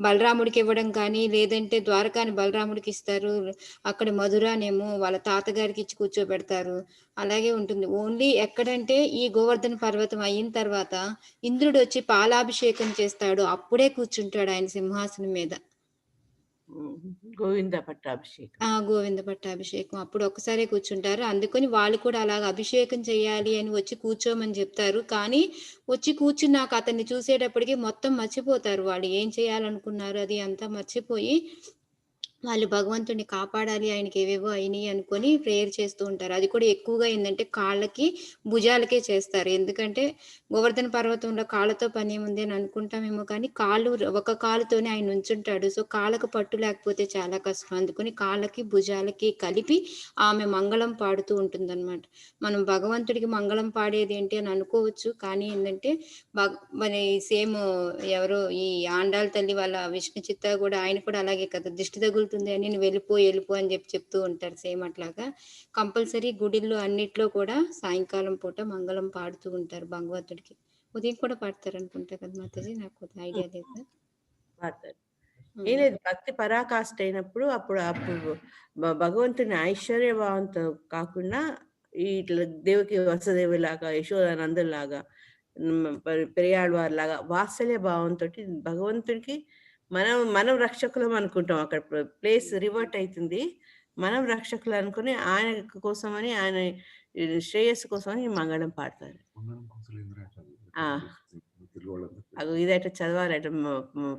బలరాముడికి ఇవ్వడం కానీ, లేదంటే ద్వారకాని బలరాముడికి ఇస్తారు, అక్కడ మధురానేమో వాళ్ళ తాతగారికి ఇచ్చి కూర్చోబెడతారు, అలాగే ఉంటుంది. ఓన్లీ ఎక్కడంటే ఈ గోవర్ధన పర్వతం అయిన తర్వాత ఇంద్రుడు వచ్చి పాలాభిషేకం చేస్తాడు, అప్పుడే కూర్చుంటాడు ఆయన సింహాసనం మీద. గోవింద పట్టాభిషేకం అప్పుడు ఒక్కసారే కూర్చుంటారు. అందుకని వాళ్ళు కూడా అలాగ అభిషేకం చేయాలి అని వచ్చి కూర్చోమని చెప్తారు. కానీ వచ్చి కూర్చున్నాక అతన్ని చూసేటప్పటికి మొత్తం మర్చిపోతారు, వాళ్ళు ఏం చేయాలనుకున్నారు అది అంతా మర్చిపోయి వాళ్ళు భగవంతుడిని కాపాడాలి, ఆయనకి ఏవేవో అయినాయి అనుకొని ప్రేయర్ చేస్తూ ఉంటారు. అది కూడా ఎక్కువగా ఏంటంటే కాళ్ళకి భుజాలకే చేస్తారు. ఎందుకంటే గోవర్ధన పర్వతంలో కాళ్ళతో పని ఏముంది అని అనుకుంటామేమో, కానీ కాళ్ళు ఒక కాలుతోనే ఆయన ఉంచుంటాడు. సో కాళ్ళకు పట్టు లేకపోతే చాలా కష్టం. అందుకని కాళ్ళకి భుజాలకి కలిపి ఆమె మంగళం పాడుతూ ఉంటుందన్నమాట. మనం భగవంతుడికి మంగళం పాడేది ఏంటి అని అనుకోవచ్చు, కానీ ఏంటంటే మరి సేమ్ ఎవరో ఈ ఆండాళ్ళ తల్లి వాళ్ళ విష్ణు చిత్త కూడా ఆయన కూడా అలాగే కదా, దిష్టి తగులుతుంది అని నువ్వు వెళ్ళిపో అని చెప్తూ ఉంటారు. సేమ్ అట్లాగా కంపల్సరీ గుడిల్లో అన్నిట్లో కూడా సాయంకాలం పూట మంగళం పాడుతూ ఉంటారు భగవంతుడికి. ఉదయం కూడా పాడతారు అనుకుంటా కదా మాతాజీ, నాకు ఐడియా లేదు. పాడతారు. ఏం లేదు, భక్తి పరాకాష్ట అయినప్పుడు అప్పుడు భగవంతుని ఐశ్వర్యభావంతో కాకుండా ఇట్లా దేవకి వసుదేవులాగా, యశోదానందులాగా, పెరియాళ్వారి లాగా వాత్సల్య భావంతో భగవంతుడికి మనం రక్షకులం అనుకుంటాం. అక్కడ ప్లేస్ రివర్ట్ అవుతుంది, మనం రక్షకులు అనుకుని ఆయన కోసమని, ఆయన శ్రేయస్సు కోసమని మంగళం పాడతారు. ఇదట చదవాలట,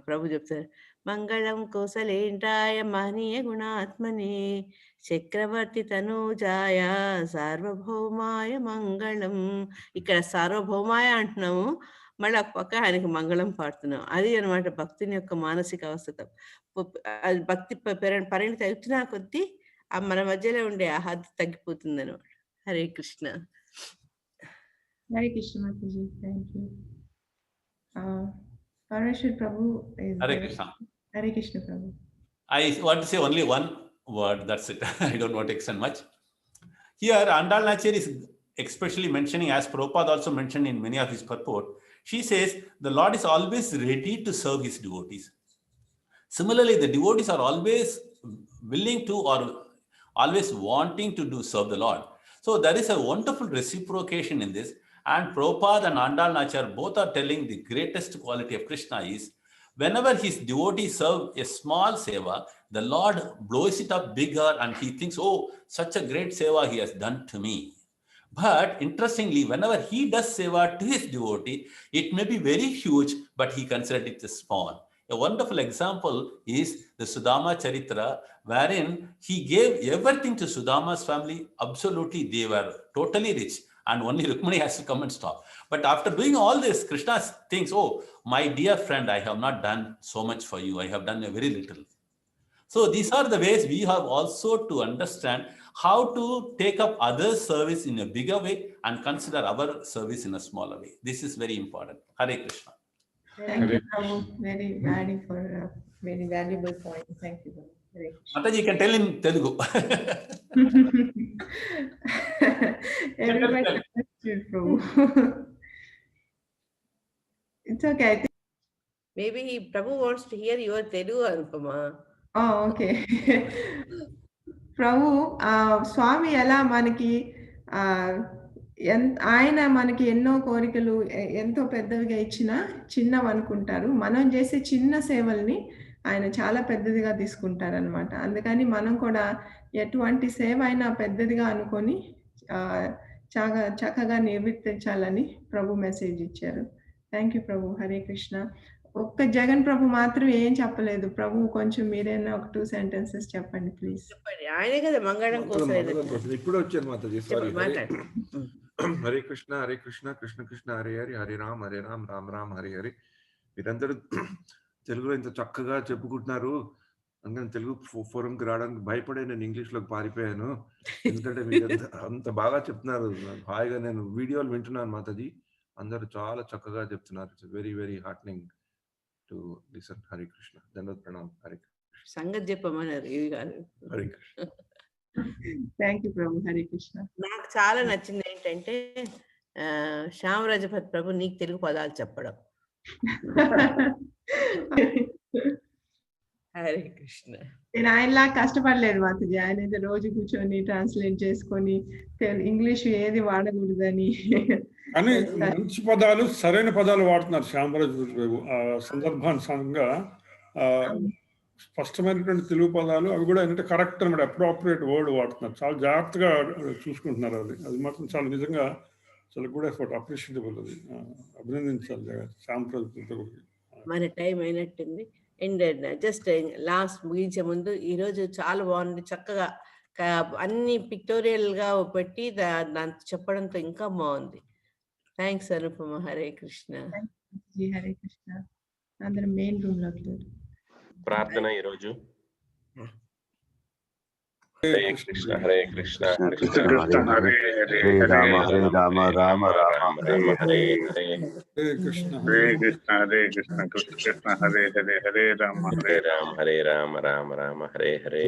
ప్రభు చెప్తారు. మంగళం కోసలేంటాయ మహనీయ గుణాత్మనే చక్రవర్తి తనూజాయ సార్వభౌమాయ మంగళం. ఇక్కడ సార్వభౌమాయ అంటున్నాము, మళ్ళీ ఒక పక్క ఆయనకి మంగళం పాడుతున్నాం. అది అనమాట భక్తుని యొక్క మానసిక అవస్థ. భక్తి పరిణతి అవుతున్నా కొద్దీ మన మధ్యలో ఉండే ఆహ్లాద తగ్గిపోతుంది అనమాట. Hare Krishna. Hare Krishna Mataji, thank you. Parmeshwar Prabhu is Hare Krishna. Hare Krishna Prabhu. I want to say only one word, that's it. I don't want to extend much. Here, Andal Nachar is especially mentioning, as Prabhupada also mentioned in many of his purport, she says the Lord is always ready to serve his devotees. Similarly, the devotees are always willing to or always wanting to serve the Lord. So there is a wonderful reciprocation in this. And Prabhupada and Andal Nachar both are telling the greatest quality of Krishna is whenever his devotees serve a small seva, the Lord blows it up bigger and he thinks, oh, such a great seva he has done to me. But interestingly, whenever he does seva to his devotee, it may be very huge, but he considered it as small. A wonderful example is the Sudama Charitra, wherein he gave everything to Sudama's family. Absolutely, they were totally rich. And only Rukmini has to come and stop. But after doing all this, Krishna thinks, oh, my dear friend, I have not done so much for you. I have done a very little. So these are the ways we have also to understand how to take up other service in a bigger way and consider our service in a smaller way. This is very important. Hare Krishna. Thank you, Prabhu. Very valid for very valuable point. Thank you, Prabhu. Hare Krishna. Mataji, you can tell in Telugu. Everybody understood, Prabhu. It's okay. I think, Maybe Prabhu wants to hear your Telugu, Anupama. oh, okay. ప్రభు స్వామి ఎలా మనకి ఆయన మనకి ఎన్నో కోరికలు ఎంతో పెద్దవిగా ఇచ్చినా చిన్నవి అనుకుంటారు. మనం చేసే చిన్న సేవల్ని ఆయన చాలా పెద్దదిగా తీసుకుంటారు అనమాట. అందుకని మనం కూడా ఎటువంటి సేవ అయినా పెద్దదిగా అనుకొని చక్కగా నిర్వర్తించాలని ప్రభు మెసేజ్ ఇచ్చారు. థ్యాంక్ యూ ప్రభు. హరే కృష్ణ. ఒక్క జగన్ ప్రభు మాత్రం ఏం చెప్పలేదు. ప్రభు కొంచెం మీరైనా ఒక 2 sentences చెప్పండి ప్లీజ్. చెప్పండి. ఆయనే కదా మంగళం కోసం ఇప్పుడు వచ్చాను మాతాజీ. సారీ. మాట్లాడు. హరే కృష్ణ హరే కృష్ణ కృష్ణ కృష్ణ హరే హరి హరే రామ్ రామ్ రామ్ హరే హరి. మీరందరూ తెలుగులో ఇంత చక్కగా చెప్పుకుంటున్నారు. అందుకని తెలుగు ఫోరంకి రావడానికి భయపడే నేను ఇంగ్లీష్లోకి పారిపోయాను. ఎందుకంటే మీరు అంత బాగా చెప్తున్నారు. హాయిగా నేను వీడియోలు వింటున్నాను మాతాజీ. అందరూ చాలా చక్కగా చెప్తున్నారు. It's very very heartening to listen. Hare Krishna. ధన్యవాద ప్రణామ్. హరే కృష్ణ. సంగతి చెప్పమన్నారు ఇవి కాదు. హరే కృష్ణ. థ్యాంక్ యూ ప్రభు. హరే కృష్ణ. నాకు చాలా నచ్చింది ఏంటంటే శ్యామ్ రాజపత్ ప్రభు నీకు తెలుగు పదాలు చెప్పడం. హరే కృష్ణ. నేను ఆయనలా కష్టపడలేదు మాతాజీ. ఆయన అయితే రోజు కూర్చొని ట్రాన్స్లేట్ చేసుకొని ఇంగ్లీష్ ఏది వాడకూడదని. కానీ మంచి పదాలు సరైన పదాలు వాడుతున్నారు శ్యామరాజు బాబు. ఆ సందర్భానుసారంగా స్పష్టమైనటువంటి తెలుగు పదాలు అవి కూడా ఏంటంటే కరెక్ట్ అనమాట, అప్రోప్రియేట్ వర్డ్ వాడుతున్నారు. చాలా జాగ్రత్తగా చూసుకుంటున్నారు. అది మాత్రం చాలా నిజంగా చాలా గుడ్ ఎఫర్ట్, అప్రిషియబుల్. అది అభినందించాలి శ్యామరాజు. మన టైం అయినట్టుంది. అండ్ జస్ట్ లాస్ట్ ముగించే ముందు ఈరోజు చాలా బాగుంది. చక్కగా అన్ని పిక్టోరియల్ గా పెట్టి దాంతో చెప్పడంతో ఇంకా బాగుంది. థ్యాంక్స్ అనుపమ. హరే కృష్ణ. హరే కృష్ణ. అందరం మెయిన్ రూమ్ లో ప్రార్థన ఈరోజు. హరే కృష్ణ హరే కృష్ణ కృష్ణ హరే హరే రామ హరే రామ రామ రామ రామ హరే హరే. హరే కృష్ణ హరే కృష్ణ హరే కృష్ణ కృష్ణ కృష్ణ హరే హరే హరే రామ హరే రామ హరే రామ రామ రామ హరే హరే.